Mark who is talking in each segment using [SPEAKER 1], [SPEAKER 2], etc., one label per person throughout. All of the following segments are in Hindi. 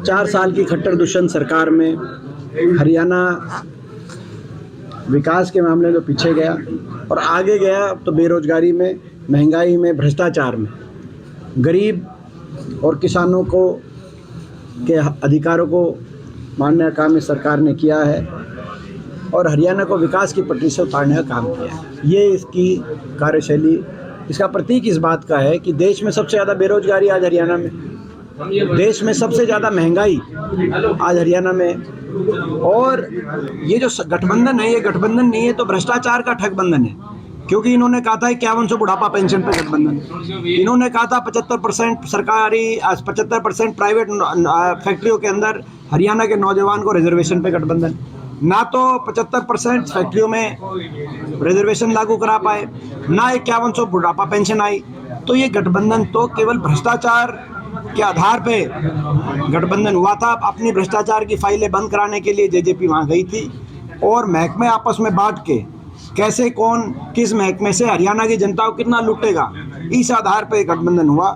[SPEAKER 1] 4 साल की खट्टर दुष्यंत सरकार में हरियाणा विकास के मामले में पीछे गया और आगे गया तो बेरोजगारी में, महंगाई में, भ्रष्टाचार में। गरीब और किसानों को के अधिकारों को मानने का काम इस सरकार ने किया है और हरियाणा को विकास की पटरी से उतारने का काम किया है। ये इसकी कार्यशैली, इसका प्रतीक इस बात का है कि देश में सबसे ज़्यादा बेरोजगारी आज हरियाणा में, देश में सबसे ज़्यादा महंगाई आज हरियाणा में। और ये जो गठबंधन है, ये गठबंधन नहीं है तो भ्रष्टाचार का ठगबंधन है, क्योंकि इन्होंने कहा था 5100 बुढ़ापा पेंशन पे गठबंधन, इन्होंने कहा था 75% सरकारी, 75% प्राइवेट फैक्ट्रियों के अंदर हरियाणा के नौजवान को रिजर्वेशन पे गठबंधन। ना तो 75% फैक्ट्रियों में रिजर्वेशन लागू करा पाए, ना 5100 बुढ़ापा पेंशन आई। तो ये गठबंधन तो केवल भ्रष्टाचार के आधार पे गठबंधन हुआ था। अपनी भ्रष्टाचार की फाइलें बंद कराने के लिए जेजेपी वहाँ गई थी और महकमे आपस में बांट के कैसे कौन किस महकमे से हरियाणा की जनता को कितना लूटेगा, इस आधार पे गठबंधन हुआ।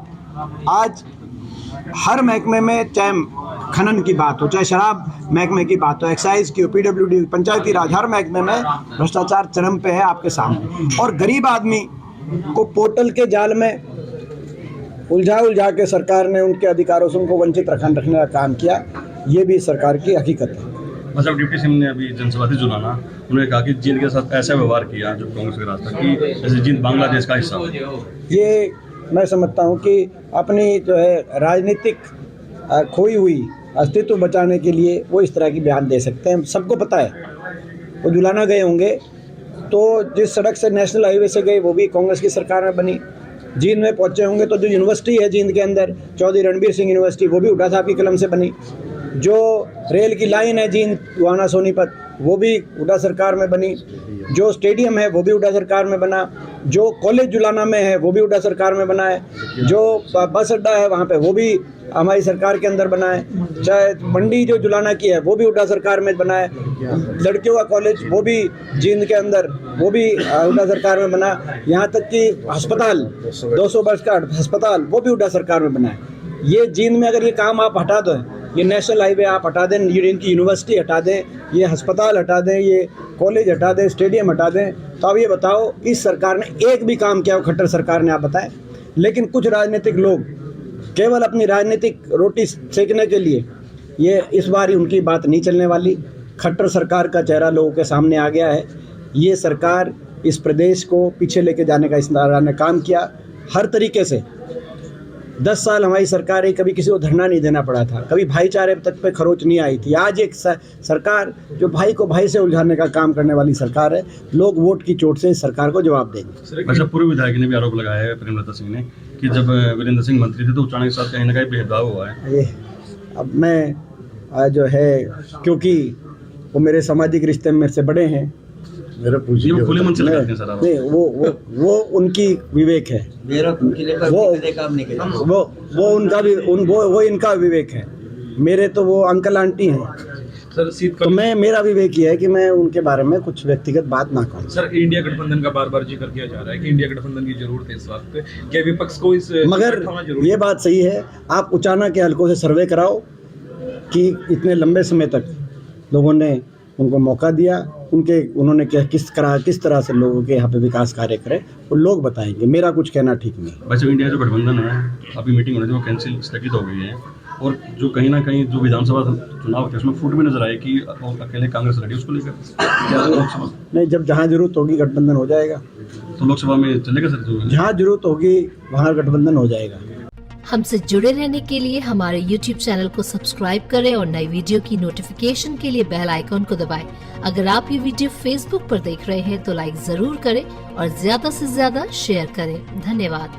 [SPEAKER 1] आज हर महकमे में, चाहे खनन की बात हो, चाहे शराब महकमे की बात हो, एक्साइज की हो, पीडब्ल्यूडी, पंचायती राज, हर महकमे में भ्रष्टाचार चरम पे है आपके सामने। और गरीब आदमी को पोर्टल के जाल में उलझा के सरकार ने उनके अधिकारों से उनको वंचित रखने का काम किया। ये भी सरकार की हकीकत है।
[SPEAKER 2] मतलब डिप्टी सिंह ने अभी जनसभा से जुलाना, उन्होंने कहा कि जींद के साथ ऐसा व्यवहार किया जो कांग्रेस का रास्ता कि जैसे जींद बांग्लादेश का हिस्सा हो।
[SPEAKER 1] ये मैं समझता हूँ कि अपनी जो है राजनीतिक खोई हुई अस्तित्व बचाने के लिए वो इस तरह की बयान दे सकते हैं। सबको पता है वो जुलाना गए होंगे तो जिस सड़क से नेशनल हाईवे से गए वो भी कांग्रेस की सरकार में बनी। जींद में पहुंचे होंगे तो जो यूनिवर्सिटी है जींद के अंदर, चौधरी रणबीर सिंह यूनिवर्सिटी, वो भी उठा साहब की कलम से बनी। जो रेल की लाइन है जींद गुहाना सोनीपत, वो भी उठा सरकार में बनी। जो स्टेडियम है वो भी उठा सरकार में बना। जो कॉलेज जुलाना में है वो भी उठा सरकार में बना है। जो बस अड्डा है वहाँ पे वो भी हमारी सरकार के अंदर बना है। चाहे मंडी जो जुलाना की है वो भी उठा सरकार में बना है। लड़कियों का कॉलेज वो भी जींद के अंदर, वो भी उठा सरकार में बना। यहाँ तक कि अस्पताल, 200 वर्ष का अस्पताल, वो भी उठा सरकार में बना है। ये जींद में अगर ये काम आप हटा दो, ये नेशनल हाईवे आप हटा दें, ये इनकी यूनिवर्सिटी हटा दें, ये अस्पताल हटा दें, ये कॉलेज हटा दें, स्टेडियम हटा दें, तो अब ये बताओ इस सरकार ने एक भी काम किया हो खट्टर सरकार ने, आप बताएं। लेकिन कुछ राजनीतिक लोग केवल अपनी राजनीतिक रोटी सेकने के लिए, ये इस बार ही उनकी बात नहीं चलने वाली। खट्टर सरकार का चेहरा लोगों के सामने आ गया है। ये सरकार इस प्रदेश को पीछे लेके जाने का इस सरकार ने काम किया हर तरीके से। 10 साल हमारी सरकार है, कभी किसी को धरना नहीं देना पड़ा था, कभी भाईचारे तक पे खरोच नहीं आई थी। आज एक सरकार जो भाई को भाई से उलझाने का काम करने वाली सरकार है। लोग वोट की चोट से इस सरकार को जवाब देंगे।
[SPEAKER 2] अच्छा, पूर्व विधायक ने भी आरोप लगाया है प्रेमलता सिंह ने कि जब वीरेंद्र सिंह मंत्री थे तो उच्चारण के साथ कहीं ना कहीं भेदभाव हुआ है।
[SPEAKER 1] अब मैं जो है, क्योंकि वो मेरे सामाजिक रिश्ते में मेरे से बड़े हैं,
[SPEAKER 2] मेरा खुले मन से लगाते हैं सर।
[SPEAKER 1] नहीं, वो उनकी विवेक है, वो उनका भी वो इनका विवेक है। मेरे तो वो अंकल आंटी हैं
[SPEAKER 3] सर।
[SPEAKER 1] तो मेरा विवेक ये है कि मैं उनके बारे में कुछ व्यक्तिगत बात ना कहूँ।
[SPEAKER 3] सर, इंडिया गठबंधन का बार बार जिक्र किया जा रहा है कि इंडिया गठबंधन की जरूरत है इस वक्त, क्या विपक्ष को इस
[SPEAKER 1] मगर ये बात सही है, आप उचाना के हलकों से सर्वे कराओ कि इतने लंबे समय तक लोगों ने उनको मौका दिया, उन्होंने किस तरह से लोगों के यहाँ पे विकास कार्य करे, वो लोग बताएंगे। मेरा कुछ कहना ठीक नहीं।
[SPEAKER 2] वैसे इंडिया जो गठबंधन है, अभी मीटिंग होने थी वो कैंसिल, स्थगित हो गई है। और जो कहीं ना कहीं जो विधानसभा चुनाव थे उसमें फूट भी नजर आए कि अकेले कांग्रेस लड़ी, उसको लेकर
[SPEAKER 1] नहीं, जब जहाँ जरूरत होगी गठबंधन हो जाएगा।
[SPEAKER 2] तो लोकसभा में चलेगा सर?
[SPEAKER 1] जहाँ जरूरत होगी वहाँ गठबंधन हो जाएगा।
[SPEAKER 4] हमसे जुड़े रहने के लिए हमारे YouTube चैनल को सब्सक्राइब करें और नई वीडियो की नोटिफिकेशन के लिए बेल आइकॉन को दबाएं। अगर आप ये वीडियो Facebook पर देख रहे हैं तो लाइक जरूर करें और ज्यादा से ज्यादा शेयर करें। धन्यवाद।